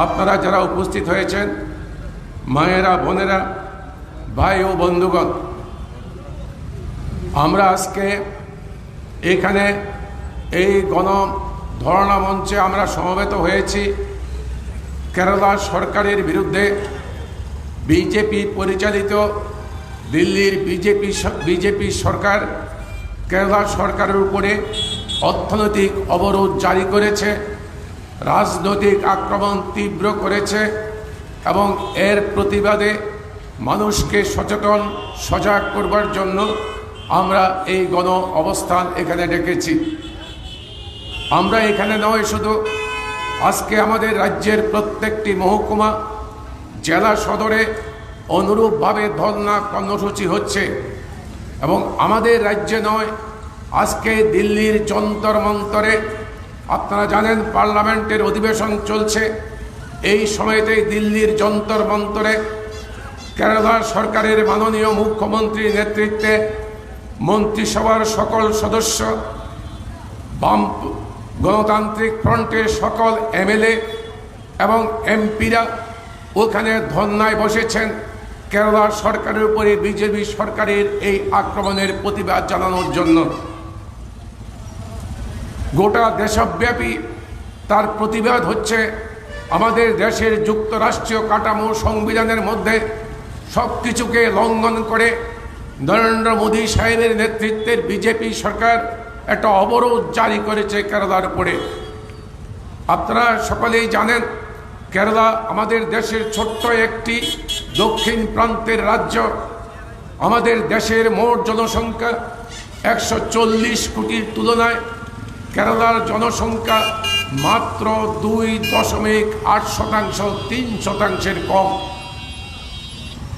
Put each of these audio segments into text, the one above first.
আপনারা যারা উপস্থিত হয়েছেন, মায়েরা, বোনেরা, ভাই ও বন্ধুগণ, আমরা আজকে এখানে এই ধর্ণা মঞ্চে আমরা সমবেত হয়েছি কেরালা সরকারের বিরুদ্ধে। বিজেপি পরিচালিত দিল্লির বিজেপি সরকার কেরালা সরকারের উপরে অর্থনৈতিক অবরোধ জারি করেছে, রাজনৈতিক আক্রমণ তীব্র করেছে এবং এর প্রতিবাদে মানুষকে সচেতন সজাগ করবার জন্য আমরা এই গণ অবস্থান এখানে ডেকেছি। আমরা এখানে নয় শুধু, আজকে আমাদের রাজ্যের প্রত্যেকটি মহকুমা, জেলা সদরে অনুরূপভাবে ধর্ণা কর্মসূচি হচ্ছে এবং আমাদের রাজ্যে নয়, আজকে দিল্লির যন্তর মন্তরে, আপনারা জানেন পার্লামেন্টের অধিবেশন চলছে, এই সময়তেই দিল্লির যন্তর মন্তরে কেরালা সরকারের মাননীয় মুখ্যমন্ত্রীর নেতৃত্বে মন্ত্রিসভার সকল সদস্য, বাম গণতান্ত্রিক ফ্রন্টের সকল এমএলএ এবং এমপিরা ওখানে ধর্নায় বসেছেন কেরালা সরকারের উপরে বিজেপি সরকারের এই আক্রমণের প্রতিবাদ জানানোর জন্য। গোটা দেশব্যাপী তার প্রতিবাদ হচ্ছে। আমাদের দেশের যুক্তরাষ্ট্রীয় কাঠামো সংবিধানের মধ্যে সব কিছুকে লঙ্ঘন করে নরেন্দ্র মোদী সাহেবের নেতৃত্বের বিজেপি সরকার একটা অবরোধ জারি করেছে কেরালার উপরে। আপনারা সকলেই জানেন কেরালা আমাদের দেশের ছোট্ট একটি দক্ষিণ প্রান্তের রাজ্য। আমাদের দেশের মোট জনসংখ্যা 140 কোটির তুলনায় কেরালার জনসংখ্যা মাত্র 2.8%, 3%-এর কম।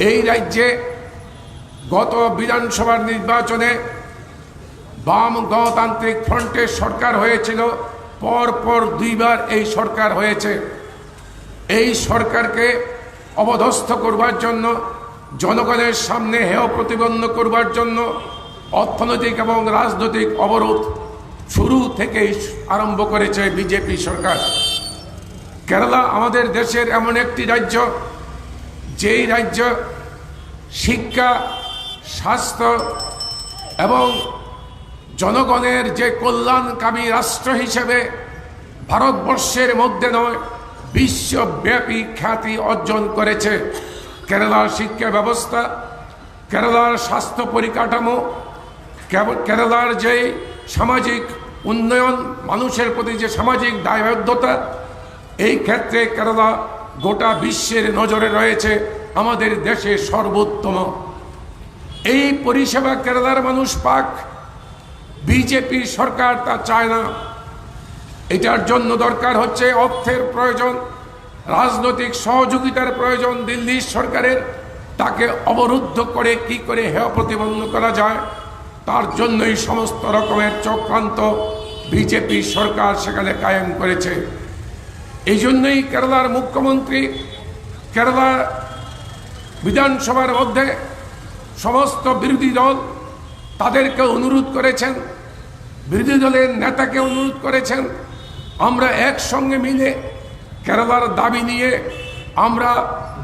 এই রাজ্যে গত বিধানসভার নির্বাচনে বাম গণতান্ত্রিক ফ্রন্টের সরকার হয়েছিল, পরপর 2বার এই সরকার হয়েছে। এই সরকারকে অপদস্থ করবার জন্য, জনগণের সামনে হেয় প্রতিপন্ন করবার জন্য অর্থনৈতিক এবং রাজনৈতিক অবরোধ শুরু থেকেই আরম্ভ করেছে বিজেপি সরকার। কেরালা আমাদের দেশের এমন একটি রাজ্য, যেই রাজ্য শিক্ষা, স্বাস্থ্য এবং জনগণের যে কল্যাণকামী রাষ্ট্র হিসেবে ভারতবর্ষের মধ্যে নয়, বিশ্বব্যাপী খ্যাতি অর্জন করেছে। কেরালার শিক্ষা ব্যবস্থা, কেরালার স্বাস্থ্য পরিকাঠামো, কেরালার যে সামাজিক উন্নয়ন, মানুষের প্রতি যে সামাজিক দায়বদ্ধতা, এই ক্ষেত্রে কেরালা গোটা বিশ্বের নজরে রয়েছে, আমাদের দেশে সর্বোত্তম। এই পরিষেবা কেরালার মানুষ পাক, বিজেপি সরকার তা চায় না। এটার জন্য দরকার হচ্ছে অর্থের প্রয়োজন, রাজনৈতিক সহযোগিতার প্রয়োজন দিল্লি সরকারের। তাকে অবরুদ্ধ করে কি করে হেয় প্রতিপন্ন করা যায়, তার জন্যই সমস্ত রকমের চক্রান্ত বিজেপি সরকার সেখানে কায়েম করেছে। এই জন্যই কেরালার মুখ্যমন্ত্রী কেরালা বিধানসভার মধ্যে সমস্ত বিরোধী দল তাদেরকে অনুরোধ করেছেন, বিরোধী দলের নেতাকে অনুরোধ করেছেন, আমরা একসঙ্গে মিলে কেরালার দাবি নিয়ে আমরা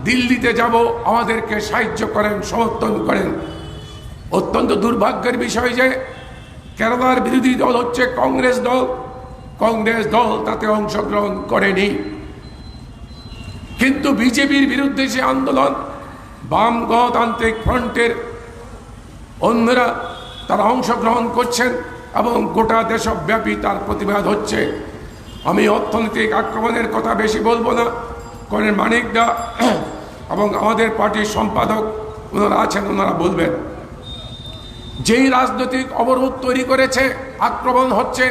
দিল্লিতে যাব, আমাদেরকে সাহায্য করেন, সমর্থন করেন। অত্যন্ত দুর্ভাগ্যের বিষয় যে কেরালার বিরোধী দল হচ্ছে কংগ্রেস দল। কংগ্রেস দল তাতে অংশগ্রহণ করেনি, কিন্তু বিজেপির বিরুদ্ধে যে আন্দোলন, বাম গণতান্ত্রিক ফ্রন্টের অন্যরা তারা অংশগ্রহণ করছেন এবং গোটা দেশব্যাপী তার প্রতিবাদ হচ্ছে। আমি অর্থনৈতিক আক্রমণের কথা বেশি বলবো না, কর্নেল মানিক দা এবং আমাদের পার্টির সম্পাদক ওনারা আছেন, ওনারা বলবেন। যেই রাজনৈতিক অবরোধ তৈরি করেছে, আক্রমণ হচ্ছে,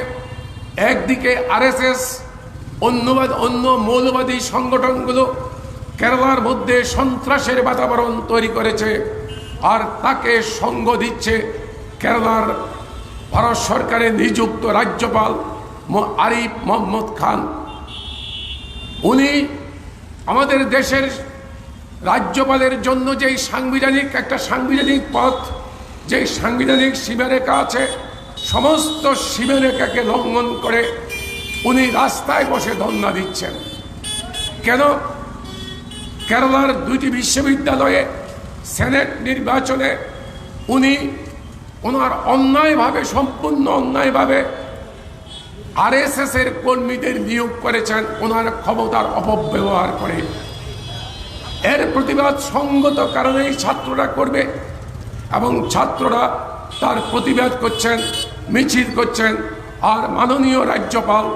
একদিকে আরএসএস, অন্য মৌলবাদী সংগঠনগুলো কেরালার মধ্যে সন্ত্রাসের বাতাবরণ তৈরি করেছে, আর তাকে সঙ্গ দিচ্ছে কেরালার ভারত সরকারের নিযুক্ত রাজ্যপাল আরিফ মোহাম্মদ খান। উনি আমাদের দেশের রাজ্যপালের জন্য যেই একটা সাংবিধানিক পথ, যেই সাংবিধানিক সীমারেখা আছে, সমস্ত সীমারেখাকে লঙ্ঘন করে উনি রাস্তায় বসে ধর্ণা দিচ্ছেন। কেন কেরালার 2টি বিশ্ববিদ্যালয়ে সেনেট নির্বাচনে উনি ওনার অন্যায়ভাবে, সম্পূর্ণ অন্যায়ভাবে আরএসএস এর কর্মীদের নিয়োগ করেছেন ওনার ক্ষমতার অপব্যবহার করে। এর প্রতিবাদ সঙ্গত কারণেই ছাত্ররা করবে এবং ছাত্ররা তার প্রতিবাদ করছেন, মিছিল করছেন। আর মাননীয় রাজ্যপাল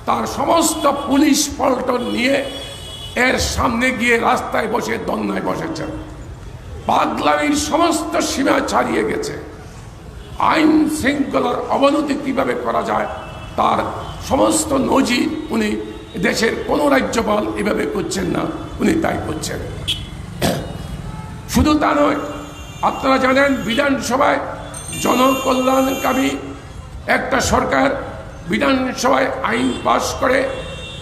তার সমস্ত পুলিশ পল্টন নিয়ে এর সামনে গিয়ে রাস্তায় বসে ধর্নায় বসেছেন। পাগলামির সমস্ত সীমা ছাড়িয়ে গেছে। আইন শৃঙ্খলার অবনতি কিভাবে করা যায় তার সমস্ত নজির উনি, দেশের কোনো রাজ্যপাল এভাবে করছেন না, উনি তাই করছেন। শুধু তা নয়, আপনারা জানেন বিধানসভায় জনকল্যাণকামী একটা সরকার বিধানসভায় আইন পাশ করে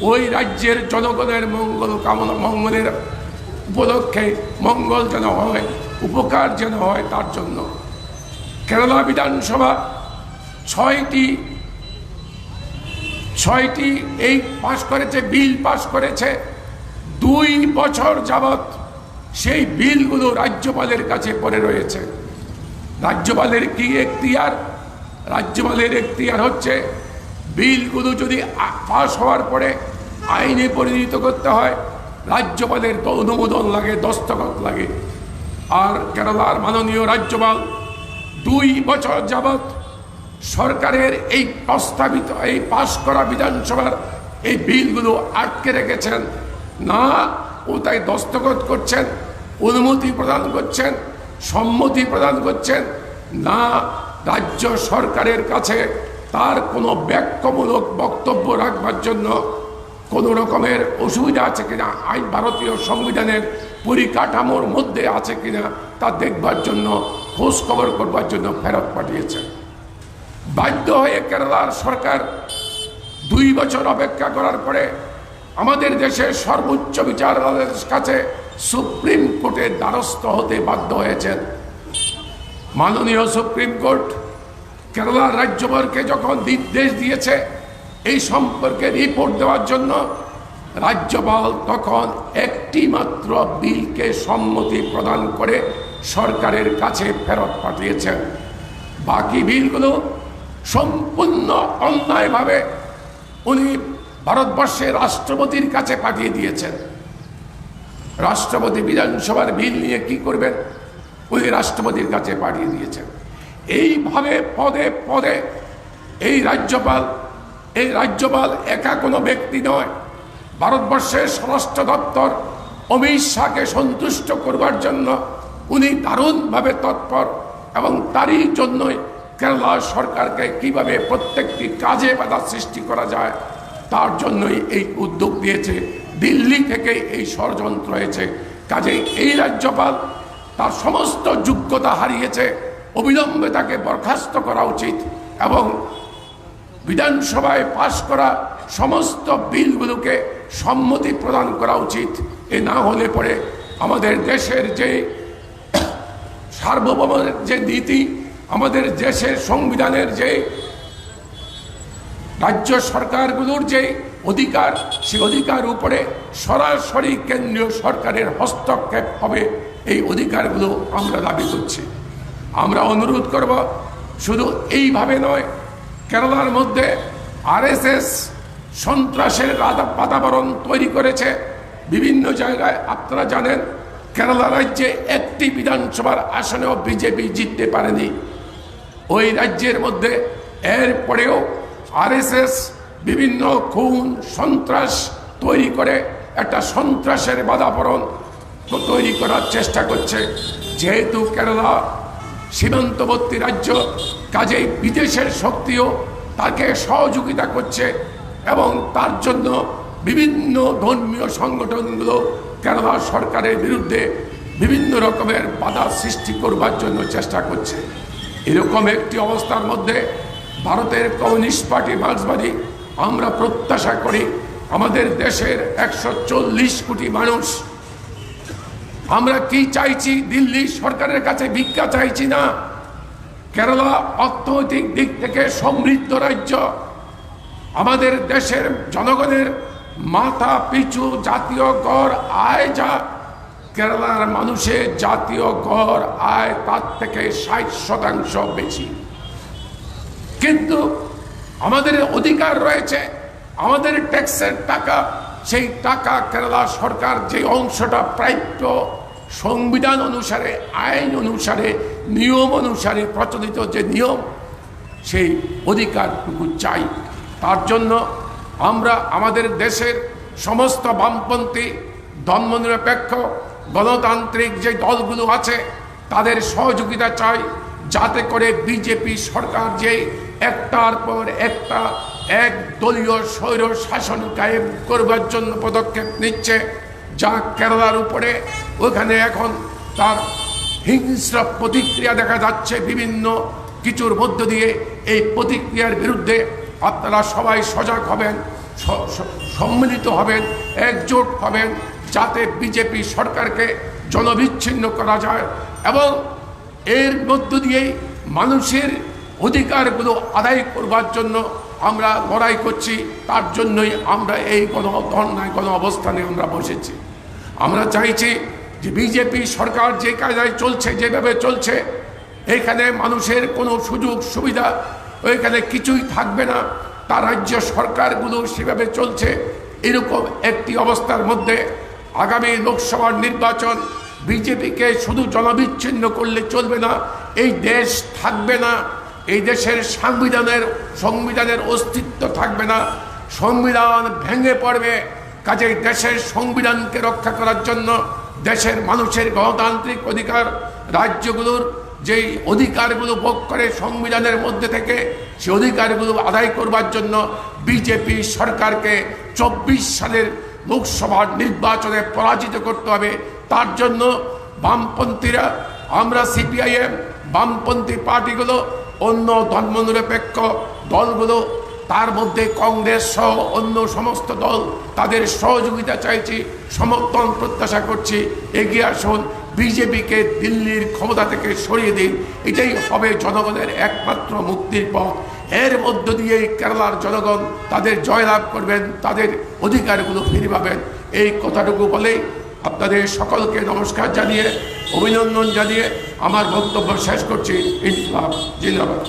ওই রাজ্যের জনগণের মঙ্গলের উপলক্ষে, মঙ্গল যেন হয়, উপকার যেন হয় তার জন্য কেরালা বিধানসভা ছয়টি এই পাশ করেছে, বিল পাশ করেছে। 2 বছর যাবৎ সেই বিলগুলো রাজ্যপালের কাছে পড়ে রয়েছে। রাজ্যপালের কি এখতিয়ার? রাজ্যপালের এখতিয়ার হচ্ছে বিলগুলো যদি পাশ হওয়ার পরে আইনে পরিণত করতে হয়, রাজ্যপালের অনুমোদন লাগে, দস্তখত লাগে। আর কেরালার মাননীয় রাজ্যপাল 2 বছর যাবৎ সরকারের এই প্রস্তাবিত, এই পাশ করা বিধানসভার এই বিলগুলো আটকে রেখেছেন। না ও তাই দস্তখত করছেন, অনুমতি প্রদান করছেন, সম্মতি প্রদান করছেন, না রাজ্য সরকারের কাছে তার কোনো ব্যাখ্যামূলক বক্তব্য রাখবার জন্য কোনো রকমের অসুবিধা আছে কিনা, আইন ভারতীয় সংবিধানের পরিকাঠামোর মধ্যে আছে কিনা তা দেখবার জন্য, খোঁজ খবর করবার জন্য ফেরত পাঠিয়েছেন। বাধ্য হয়ে কেরালার সরকার 2 বছর অপেক্ষা করার পরে আমাদের দেশের সর্বোচ্চ বিচারালয়ের কাছে সুপ্রিম কোর্টের দ্বারস্থ হতে বাধ্য হয়েছেন। মাননীয় সুপ্রিম কোর্ট কেরালার রাজ্যপালকে যখন নির্দেশ দিয়েছে এই সম্পর্কে রিপোর্ট দেওয়ার জন্য, রাজ্যপাল তখন একটি মাত্র বিলকে সম্মতি প্রদান করে সরকারের কাছে ফেরত পাঠিয়েছেন। বাকি বিলগুলো সম্পূর্ণ অন্যায়ভাবে উনি ভারতবর্ষের রাষ্ট্রপতির কাছে পাঠিয়ে দিয়েছেন। রাষ্ট্রপতি বিধানসভার বিল নিয়ে কি করবেন, উনি রাষ্ট্রপতির কাছে পাঠিয়ে দিয়েছেন। এইভাবে পদে পদে এই রাজ্যপাল একা কোনো ব্যক্তি নয়। ভারতবর্ষের স্বরাষ্ট্র দপ্তর অমিত শাহকে সন্তুষ্ট করবার জন্য উনি দারুণভাবে তৎপর, এবং তারই জন্যই কেরালা সরকারকে কিভাবে প্রত্যেকটি কাজে বাধা সৃষ্টি করা যায় তার জন্যই এই উদ্যোগ দিয়েছে। দিল্লি থেকে এই ষড়যন্ত্র হয়েছে। কাজেই এই রাজ্যপাল তার সমস্ত যোগ্যতা হারিয়েছে। অবিলম্বে তাকে বরখাস্ত করা উচিত এবং বিধানসভায় পাশ করা সমস্ত বিলগুলোকে সম্মতি প্রদান করা উচিত। এ না হলে পরে আমাদের দেশের যে সার্বভৌমের যে নীতি, আমাদের দেশের সংবিধানের যে রাজ্য সরকারগুলোর যে অধিকার, সেই অধিকার উপরে সরাসরি কেন্দ্রীয় সরকারের হস্তক্ষেপ হবে। এই অধিকারগুলো আমরা দাবি করছি। আমরা অনুরোধ করব, শুধু এইভাবে নয়, কেরালার মধ্যে আরএসএস সন্ত্রাসের বাতাবরণ তৈরি করেছে বিভিন্ন জায়গায়। আপনারা জানেন কেরালা রাজ্যে একটি বিধানসভার আসনেও বিজেপি জিততে পারেনি। ওই রাজ্যের মধ্যে এরপরেও আরএসএস বিভিন্ন খুন সন্ত্রাস তৈরি করে একটা সন্ত্রাসের বাতাবরণ তৈরি করার চেষ্টা করছে। যেহেতু কেরালা সীমান্তবর্তী রাজ্য, কাজেই বিদেশের শক্তিও তাকে সহযোগিতা করছে এবং তার জন্য বিভিন্ন ধর্মীয় সংগঠনগুলো কেরালা সরকারের বিরুদ্ধে বিভিন্ন রকমের বাধা সৃষ্টি করবার জন্য চেষ্টা করছে। এরকম একটি অবস্থার মধ্যে ভারতের কমিউনিস্ট পার্টি মার্ক্সবাদী আমরা প্রত্যাশা করি আমাদের দেশের 140 কোটি মানুষ, আমরা কি চাইছি? দিল্লি সরকারের কাছে ভিক্ষা চাইছি না। কেরালা অর্থনৈতিক দিক থেকে সমৃদ্ধ রাজ্য, আমাদের দেশের জনগণের মাথা পিছু জাতীয় গড় আয় যা কেরালার মানুষের জাতীয় গড় আয় তার থেকে 60% বেশি। কিন্তু আমাদের অধিকার রয়েছে, আমাদের ট্যাক্সের টাকা, সেই টাকা কেরালা সরকার যে অংশটা প্রাপ্য সংবিধান অনুসারে, আইন অনুসারে, নিয়ম অনুসারে প্রচলিত যে নিয়ম, সেই অধিকারটুকু চাই। তার জন্য আমরা আমাদের দেশের সমস্ত বামপন্থী, ধর্মনিরপেক্ষ, গণতান্ত্রিক যে দলগুলো আছে তাদের সহযোগিতা চাই, যাতে করে বিজেপি সরকার যে একটার পর একটা এক দলীয় স্বৈর শাসন কায়েম করবার জন্য পদক্ষেপ নিচ্ছে, যা কেরালার উপরে ওখানে এখন তার হিংস্র প্রতিক্রিয়া দেখা যাচ্ছে বিভিন্ন কিছুর মধ্য দিয়ে। এই প্রতিক্রিয়ার বিরুদ্ধে আপনারা সবাই সজাগ হবেন, সম্মিলিত হবেন, একজোট হবেন, যাতে বিজেপি সরকারকে জনবিচ্ছিন্ন করা যায় এবং এর মধ্য দিয়েই মানুষের অধিকারগুলো আদায় করবার জন্য আমরা লড়াই করছি। তার জন্যই আমরা এই ধর্নায় গণ অবস্থানে আমরা বসেছি। আমরা চাইছি যে বিজেপি সরকার যে কায়দায় চলছে, যেভাবে চলছে, এখানে মানুষের কোনো সুযোগ সুবিধা ওইখানে কিছুই থাকবে না। তার রাজ্য সরকারগুলো সেভাবে চলছে। এরকম একটি অবস্থার মধ্যে আগামী লোকসভার নির্বাচন বিজেপিকে শুধু জনবিচ্ছিন্ন করলে চলবে না, এই দেশ থাকবে না, এই দেশের সংবিধানের অস্তিত্ব থাকবে না, সংবিধান ভেঙে পড়বে। কাজেই দেশের সংবিধানকে রক্ষা করার জন্য, দেশের মানুষের গণতান্ত্রিক অধিকার, রাজ্যগুলোর যেই অধিকারগুলো ভোগ করে সংবিধানের মধ্যে থেকে, সেই অধিকারগুলো আদায় করবার জন্য বিজেপি সরকারকে 24 সালের লোকসভার নির্বাচনে পরাজিত করতে হবে। তার জন্য বামপন্থীরা, আমরা সিপিআইএম, বামপন্থী পার্টিগুলো, অন্য ধর্মনিরপেক্ষ দলগুলো, তার মধ্যে কংগ্রেস সহ অন্য সমস্ত দল, তাদের সহযোগিতা চাইছি, সমর্থন প্রত্যাশা করছি। এগিয়ে আসুন, বিজেপিকে দিল্লির ক্ষমতা থেকে সরিয়ে দিন। এটাই হবে জনগণের একমাত্র মুক্তির পথ। এর মধ্য দিয়েই কেরালার জনগণ তাদের জয়লাভ করবেন, তাদের অধিকারগুলো ফিরে পাবেন। এই কথাটুকু বলেই আপনাদের সকলকে নমস্কার জানিয়ে, অভিনন্দন জানিয়ে আমার বক্তব্য শেষ করছি। ইনকলাব জিন্দাবাদ।